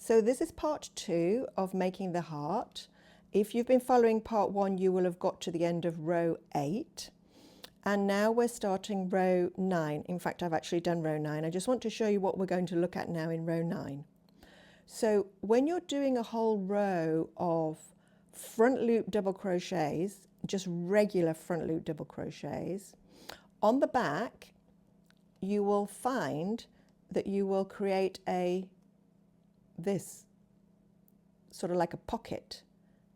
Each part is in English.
So this is part 2 of making the heart. If you've been following part 1, you will have got to the end of row 8. And now we're starting row 9. In fact, I've actually done row 9. I just want to show you what we're going to look at now in row 9. So when you're doing a whole row of front loop double crochets, just regular front loop double crochets, on the back you will find that you will create this sort of like a pocket.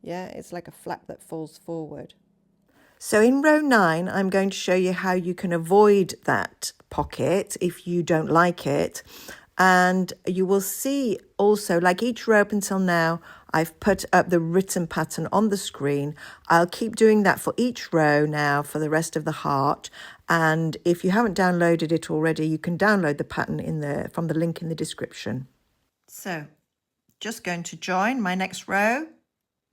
Yeah, it's like a flap that falls forward. So in row 9, I'm going to show you how you can avoid that pocket if you don't like it. And you will see also, like each row up until now, I've put up the written pattern on the screen. I'll keep doing that for each row now for the rest of the heart. And if you haven't downloaded it already, you can download the pattern from the link in the description. So just going to join my next row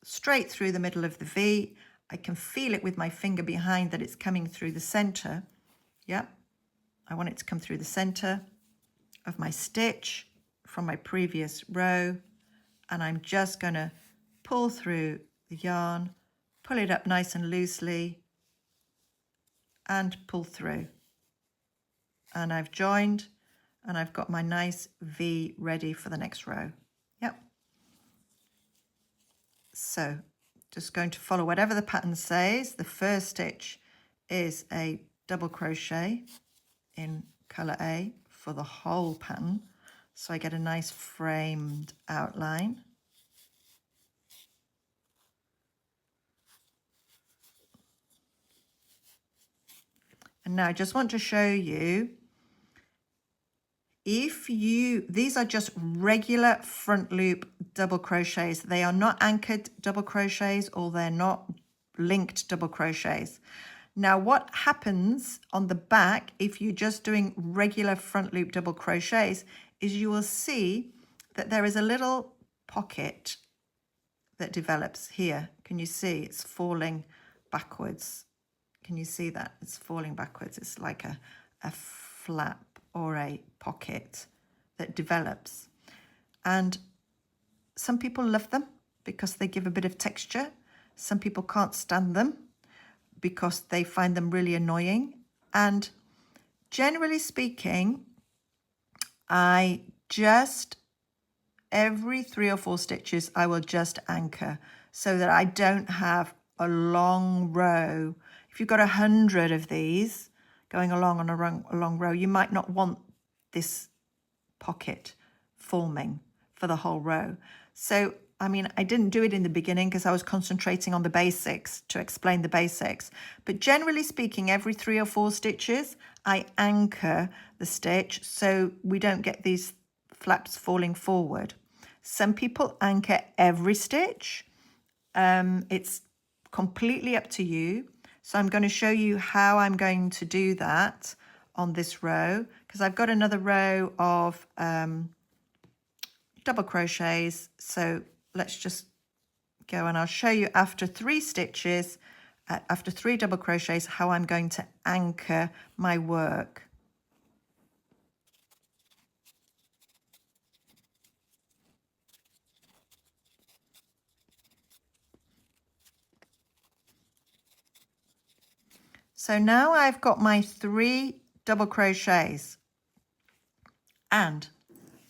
straight through the middle of the V. I can feel it with my finger behind that it's coming through the center. Yep, I want it to come through the center of my stitch from my previous row, and I'm just going to pull through the yarn, pull it up nice and loosely, and pull through. And I've joined, and I've got my nice V ready for the next row. Yep. So just going to follow whatever the pattern says. The first stitch is a double crochet in colour A for the whole pattern, so I get a nice framed outline. And now I just want to show you, these are just regular front loop double crochets. They are not anchored double crochets, or they're not linked double crochets. Now what happens on the back if you're just doing regular front loop double crochets is you will see that there is a little pocket that develops here. Can you see it's falling backwards? Can you see that? It's falling backwards. It's like a flap or a pocket that develops. And some people love them because they give a bit of texture. Some people can't stand them because they find them really annoying. And generally speaking, I just, every 3 or 4 stitches, I will just anchor so that I don't have a long row. If you've got 100 of these going along on a long row, you might not want this pocket forming for the whole row. So, I mean, I didn't do it in the beginning because I was concentrating on the basics to explain the basics. But generally speaking, every 3 or 4 stitches, I anchor the stitch so we don't get these flaps falling forward. Some people anchor every stitch. It's completely up to you. So I'm going to show you how I'm going to do that on this row, because I've got another row of double crochets. So let's just go, and I'll show you after 3 stitches, after 3 double crochets, how I'm going to anchor my work. So now I've got my 3 double crochets, and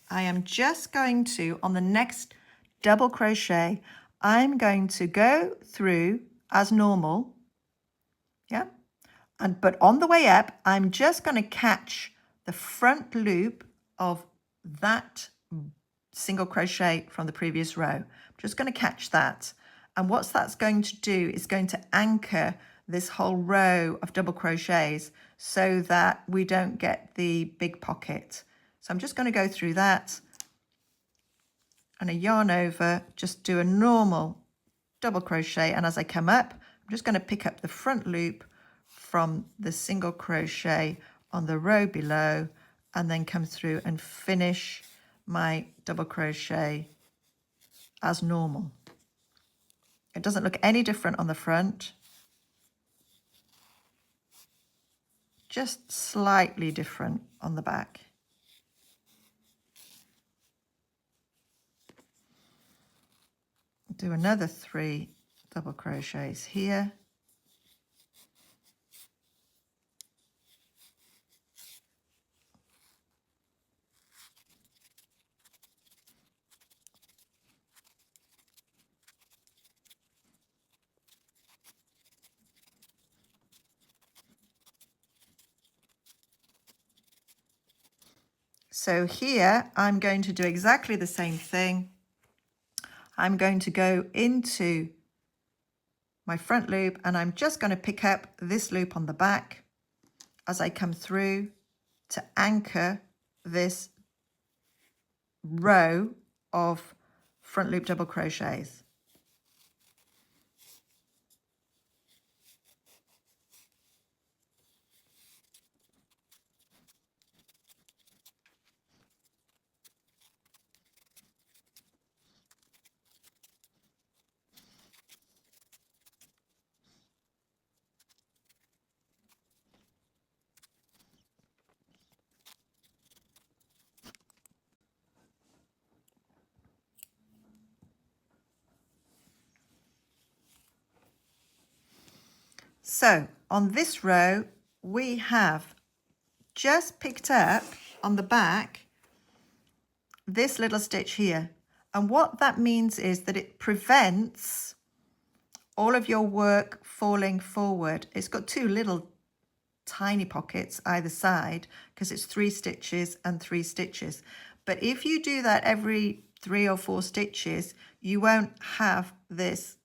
I am just going to, on the next double crochet, I'm going to go through as normal, yeah, but on the way up, I'm just going to catch the front loop of that single crochet from the previous row. I'm just going to catch that, and what that's going to do is going to anchor this whole row of double crochets so that we don't get the big pocket. So I'm just going to go through that and a yarn over, just do a normal double crochet, and as I come up, I'm just going to pick up the front loop from the single crochet on the row below, and then come through and finish my double crochet as normal. It doesn't look any different on the front, just slightly different on the back. do another 3 double crochets here. So here I'm going to do exactly the same thing. I'm going to go into my front loop and I'm just going to pick up this loop on the back as I come through to anchor this row of front loop double crochets. So on this row, we have just picked up on the back this little stitch here. And what that means is that it prevents all of your work falling forward. It's got 2 little tiny pockets either side because it's 3 stitches and 3 stitches. But if you do that every 3 or 4 stitches, you won't have this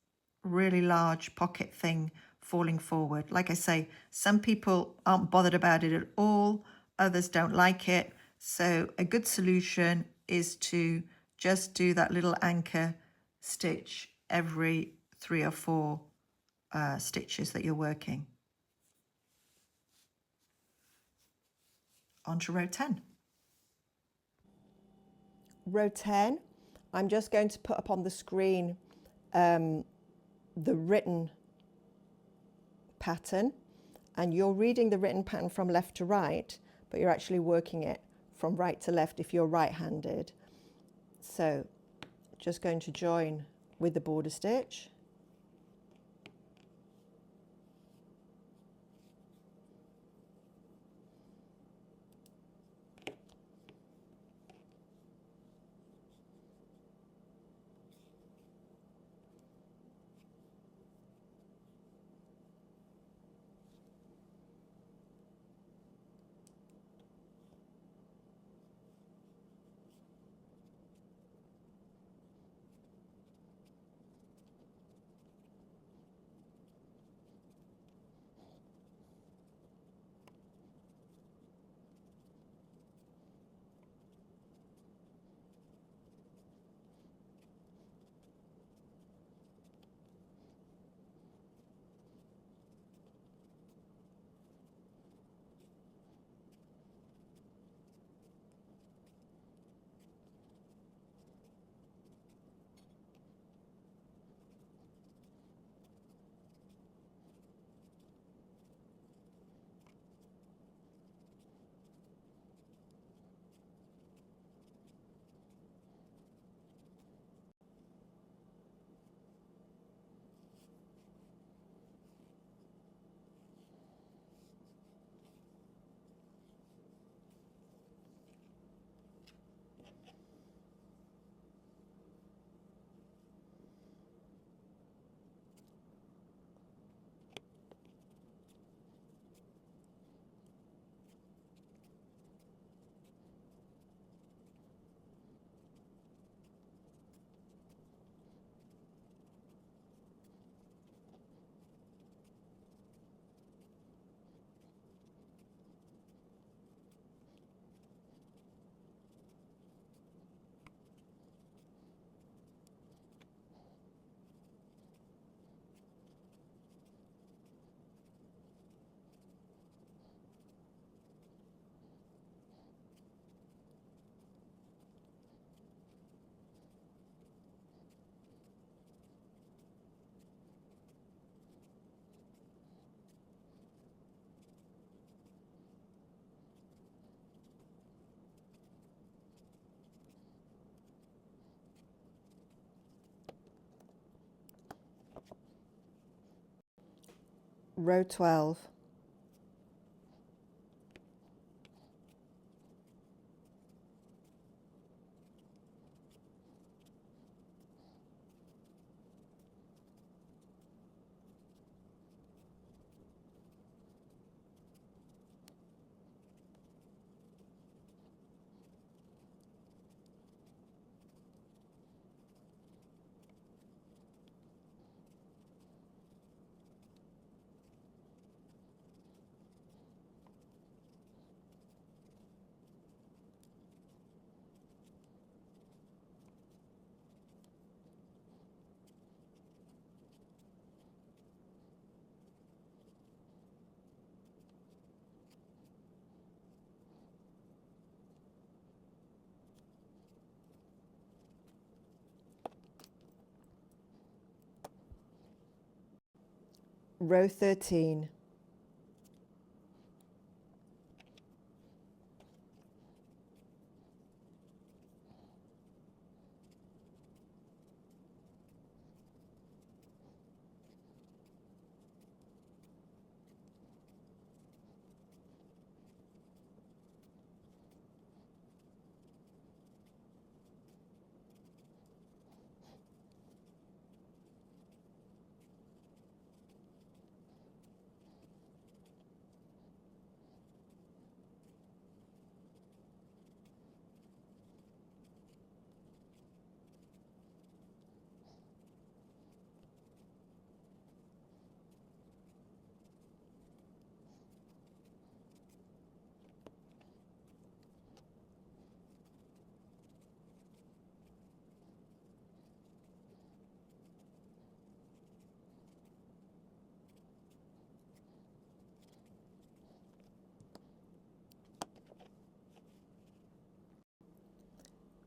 really large pocket thing falling forward. Like I say, some people aren't bothered about it at all, others don't like it. So a good solution is to just do that little anchor stitch every 3 or 4 stitches that you're working. On to row 10. Row 10, I'm just going to put up on the screen the written pattern, and you're reading the written pattern from left to right, but you're actually working it from right to left if you're right-handed. So just going to join with the border stitch. row 12, row 13,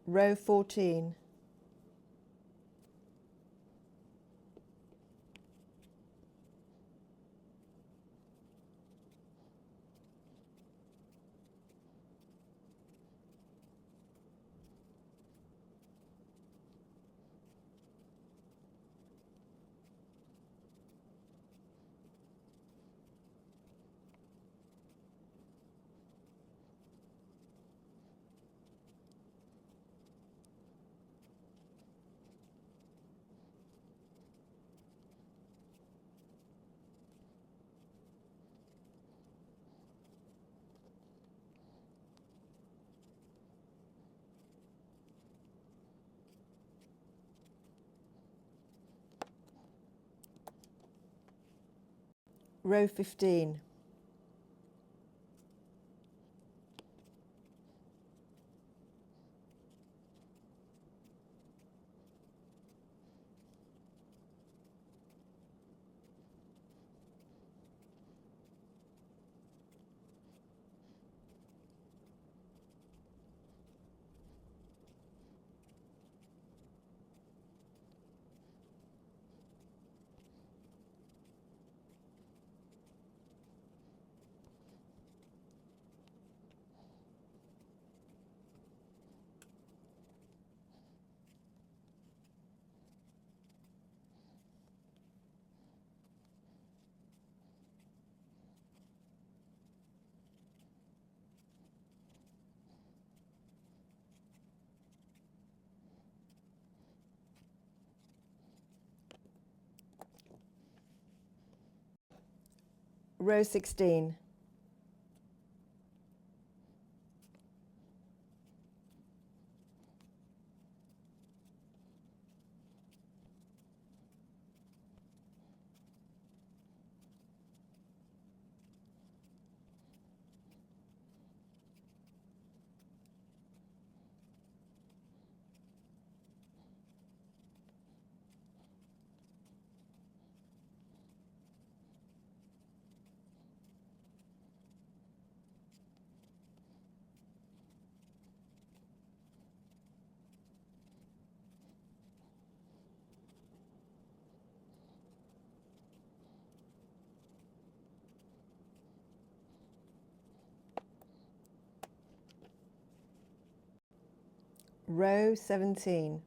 row 14, row 15, row 16, row 17,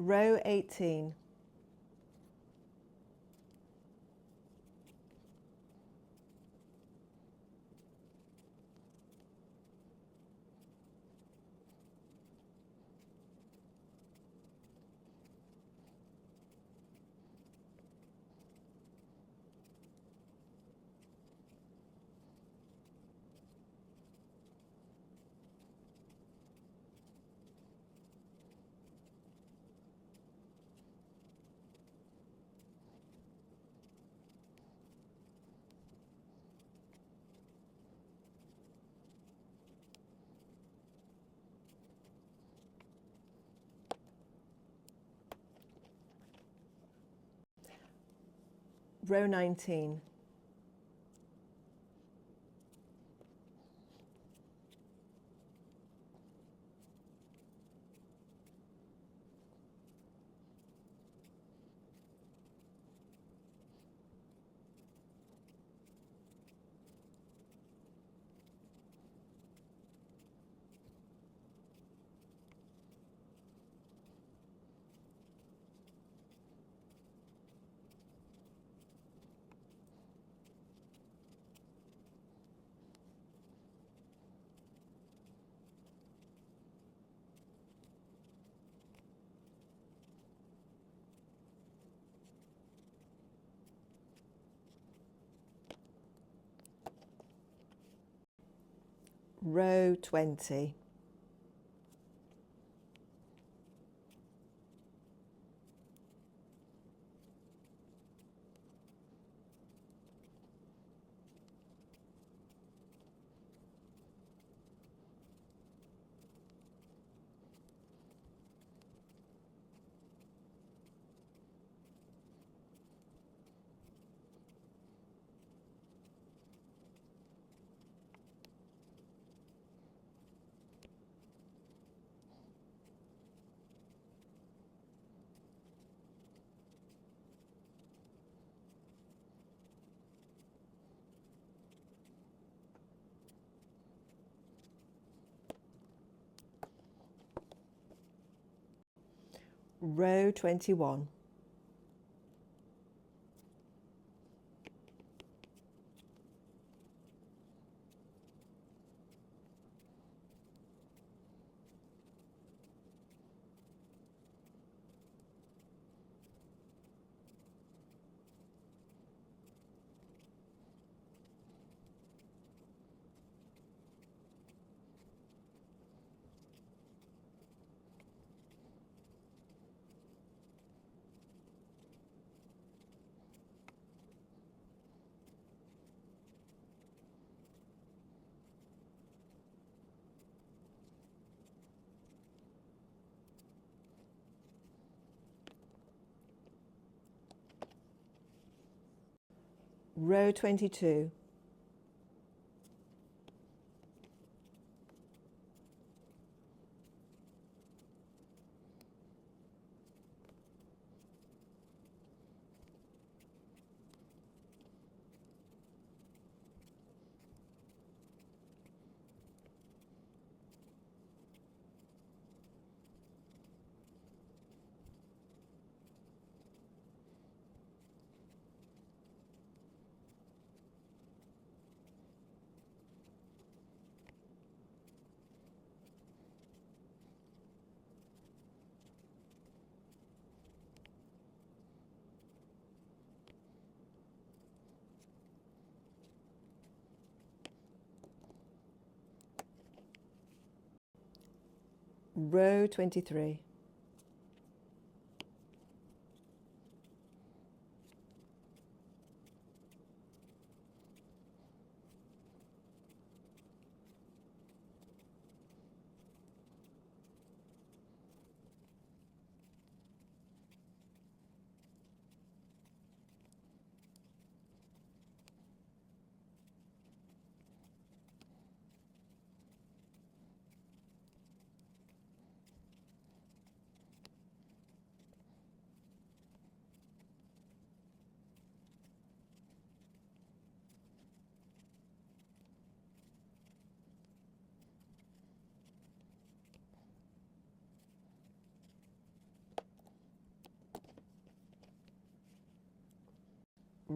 row 18, row 19, row 20, row 21, row 22, row 23,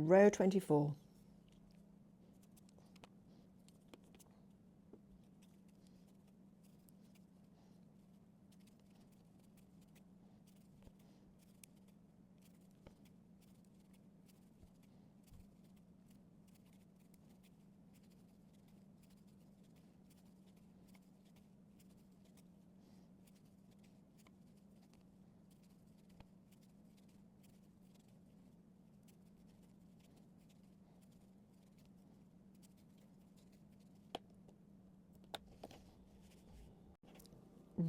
row 24.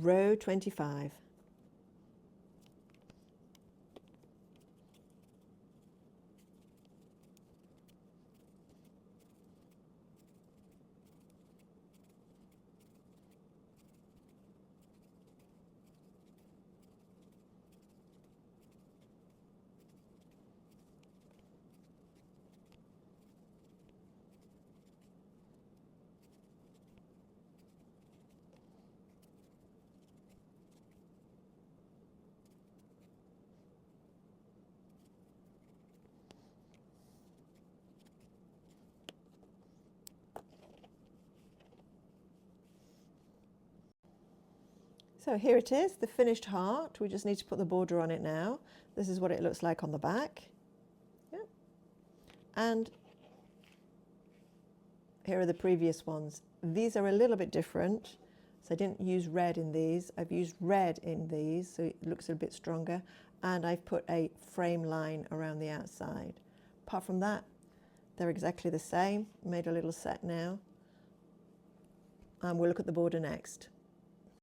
Row 25. So here it is, the finished heart. We just need to put the border on it now. This is what it looks like on the back. Yep. And here are the previous ones. These are a little bit different. So I didn't use red in these. I've used red in these, so it looks a bit stronger. And I've put a frame line around the outside. Apart from that, they're exactly the same. Made a little set now. And we'll look at the border next.